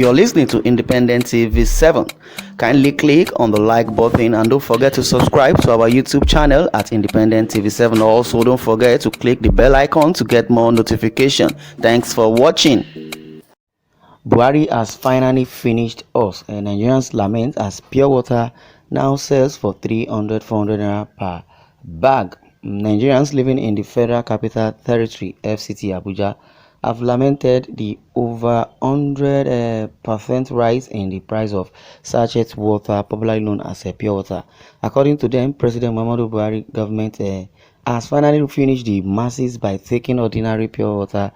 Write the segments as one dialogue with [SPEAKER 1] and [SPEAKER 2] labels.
[SPEAKER 1] You're listening to Independent TV 7. Kindly click on the like button and don't forget to subscribe to our YouTube channel at Independent TV 7. Also, don't forget to click the bell icon to get more notification. Thanks for watching. Buhari has finally finished us. Nigerians lament as pure water now sells for 300-400 naira per bag. Nigerians living in the Federal Capital Territory (FCT) Abuja have lamented the over 100% rise in the price of sachet water, popularly known as pure water. According to them, President Muhammadu Buhari government has finally finished the masses by taking ordinary pure water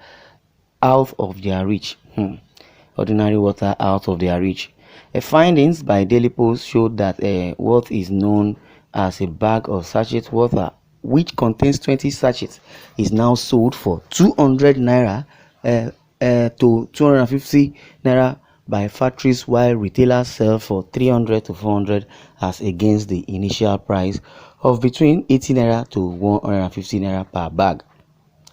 [SPEAKER 1] out of their reach. Ordinary water out of their reach. Findings by Daily Post showed that what is known as a bag of sachet water, which contains 20 sachets, is now sold for 200 naira to 250 naira by factories, while retailers sell for 300 to 400 as against the initial price of between 80 naira to 150 naira per bag.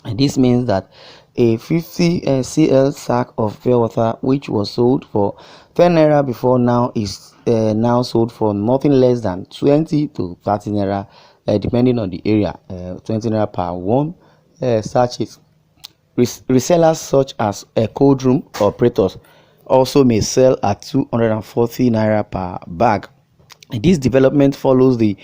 [SPEAKER 1] And this means that a 50 cl sack of pure water, which was sold for 10 naira before, now is now sold for nothing less than 20 to 30 naira, depending on the area. 20 naira per one sachet. Resellers such as cold room operators also may sell at 240 naira per bag. This development follows the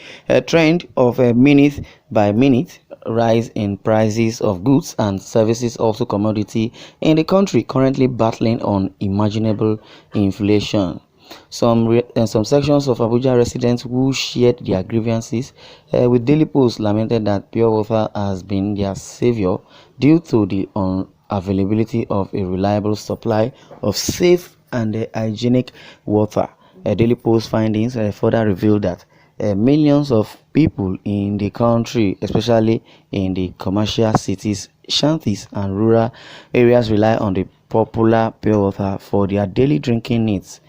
[SPEAKER 1] trend of a minute by minute rise in prices of goods and services, also commodity, in the country currently battling unimaginable inflation. Some sections of Abuja residents who shared their grievances with Daily Post lamented that pure water has been their savior due to the unavailability of a reliable supply of safe and hygienic water. Daily Post findings further revealed that millions of people in the country, especially in the commercial cities, shanties, and rural areas, rely on the popular pure water for their daily drinking needs.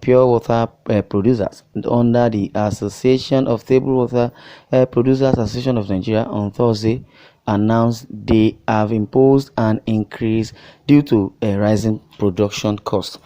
[SPEAKER 1] Pure water producers under the Association of Table Water Producers Association of Nigeria on Thursday announced they have imposed an increase due to a rising production cost.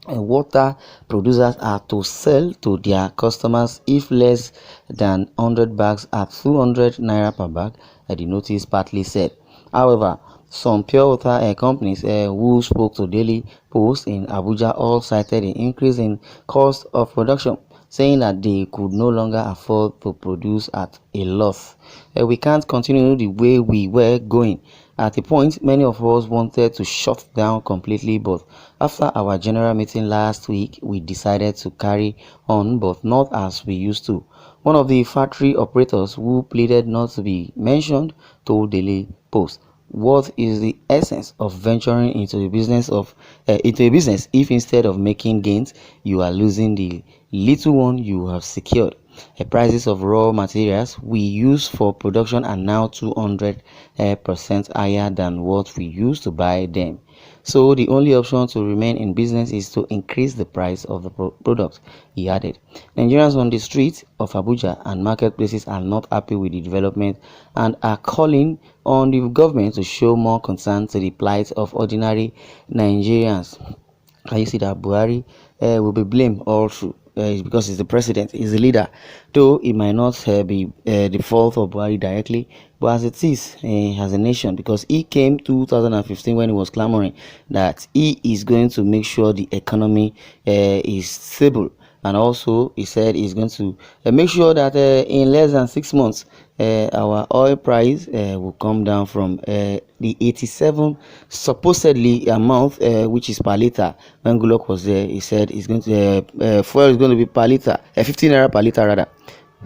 [SPEAKER 1] Water producers are to sell to their customers if less than 100 bags at 200 naira per bag, the notice partly said. However, some pure water companies who spoke to Daily Post in Abuja all cited an increase in cost of production, saying that they could no longer afford to produce at a loss. We can't continue the way we were going. At a point, many of us wanted to shut down completely, but after our general meeting last week, we decided to carry on, but not as we used to. One of the factory operators who pleaded not to be mentioned told Daily Post, "What is the essence of venturing into a business if instead of making gains, you are losing the little one you have secured?" The prices of raw materials we use for production are now 200% higher than what we used to buy them. So the only option to remain in business is to increase the price of the product, he added. Nigerians on the streets of Abuja and marketplaces are not happy with the development and are calling on the government to show more concern to the plight of ordinary Nigerians. Can you see that Buhari will be blamed also? Because he's the president, he's the leader, though it might not be the fault of Buhari directly, but as it is as a nation, because he came 2015 when he was clamoring that he is going to make sure the economy is stable, and also he said he's going to make sure that in less than 6 months our oil price will come down from the 87 supposedly amount which is per liter. When Gulok was there, he said he's going to fuel is going to be per liter, 15 naira per liter rather.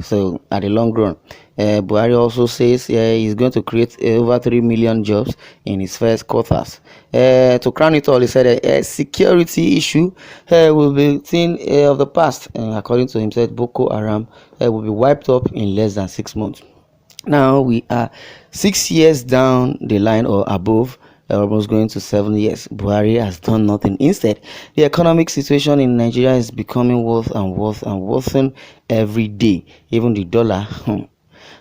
[SPEAKER 1] So at the long run, Buhari also says he's going to create over 3 million jobs in his first quarters. To crown it all, he said a security issue will be a thing of the past. According to him, said Boko Haram will be wiped up in less than 6 months. Now we are 6 years down the line or above, almost going to 7 years. Buhari has done nothing. Instead, the economic situation in Nigeria is becoming worse and worse and worsening every day. Even the dollar,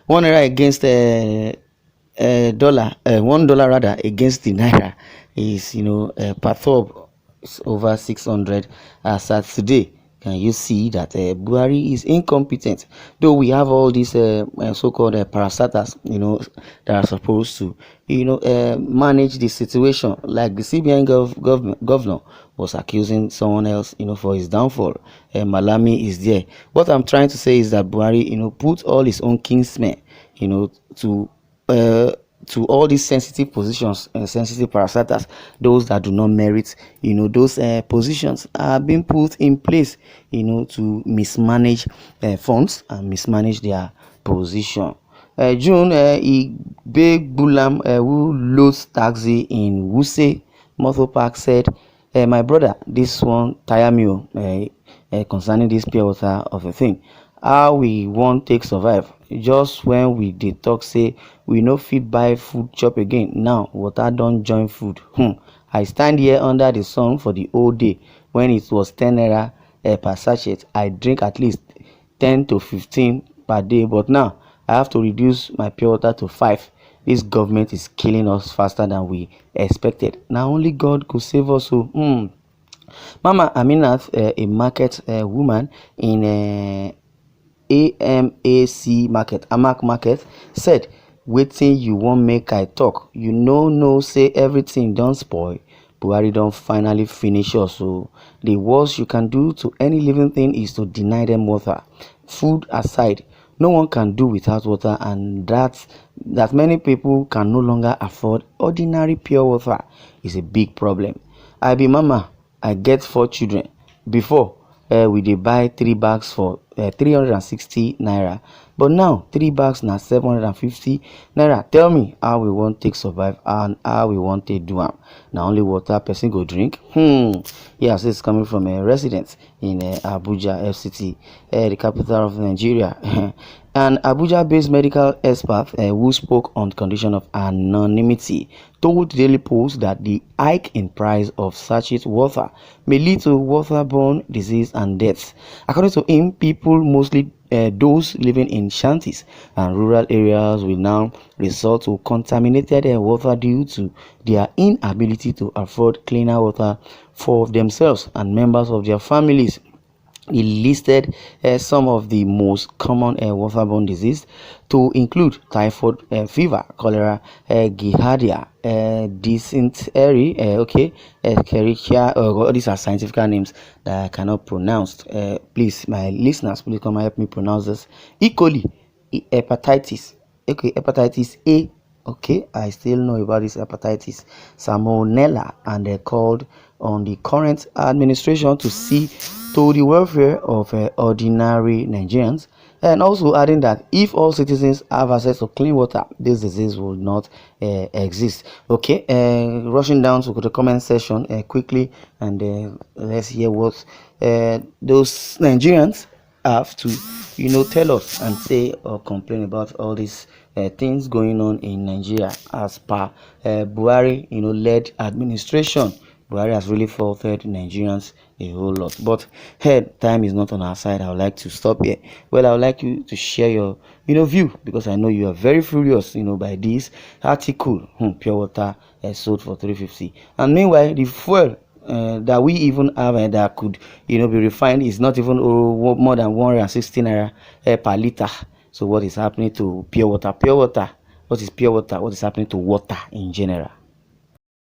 [SPEAKER 1] one naira against $1 rather against the naira is per top It's over 600 as at today. Can you see that Buhari is incompetent? Though we have all these so-called parastatals, that are supposed to, manage the situation. Like the CBN governor was accusing someone else, for his downfall. Malami is there. What I'm trying to say is that Buhari, put all his own kingsmen, to uh, to all these sensitive positions and sensitive parastatals, those that do not merit, those positions are being put in place, to mismanage funds and mismanage their position. June, Big Bulam, who loads taxi in Wuse Motor Park, said, my brother, this one tire me concerning this pure water of a thing. How we wan take survive? Just when we dey talk say we no fit buy food chop again, now water don join food. I stand here under the sun for the whole day. When it was 10 naira per sachet, I drink at least 10 to 15 per day, but now I have to reduce my pure water to 5. This government is killing us faster than we expected. Na only God go save us o. Mama Aminat, a market woman in AMAC market, Amak market, said, wetin you wan make I talk? You know say everything don spoil. Buhari don finally finish us. So the worst you can do to any living thing is to deny them water. Food aside, no one can do without water, and that many people can no longer afford ordinary pure water is a big problem. I be mama, I get 4 children. Before, we dey buy 3 bags for 360 naira, but now 3 bags na 750 naira. Tell me how we wan take survive and how we wan take do am. Na only water person go drink? Yeah, so it's coming from a resident in Abuja FCT, the capital of Nigeria. An Abuja-based medical expert who spoke on condition of anonymity told Daily Post that the hike in price of sachet water may lead to waterborne disease and deaths. According to him, people, mostly those living in shanties and rural areas, will now resort to contaminated water due to their inability to afford cleaner water for themselves and members of their families. He listed some of the most common waterborne diseases to include typhoid fever, cholera, giardia, dysentery, Escherichia. All these are scientific names that I cannot pronounce. Please, my listeners, please come and help me pronounce this. E. coli, hepatitis, hepatitis A. Okay, I still know about this hepatitis, salmonella, and they called on the current administration to see to the welfare of ordinary Nigerians, and also adding that if all citizens have access to clean water, this disease will not exist. Okay, rushing down to the comment section quickly, and let's hear what those Nigerians have to tell us and say or complain about all these things going on in Nigeria as per Buhari led administration. Buhari has really faulted Nigerians a whole lot. But hey, time is not on our side. I would like to stop here. Well, I would like you to share your view, because I know you are very furious by this article. Pure water sold for 350, and meanwhile the fuel that we even have that could be refined is not even more than 160 naira per liter. So what is happening to pure water? What is pure water? What is happening to water in general?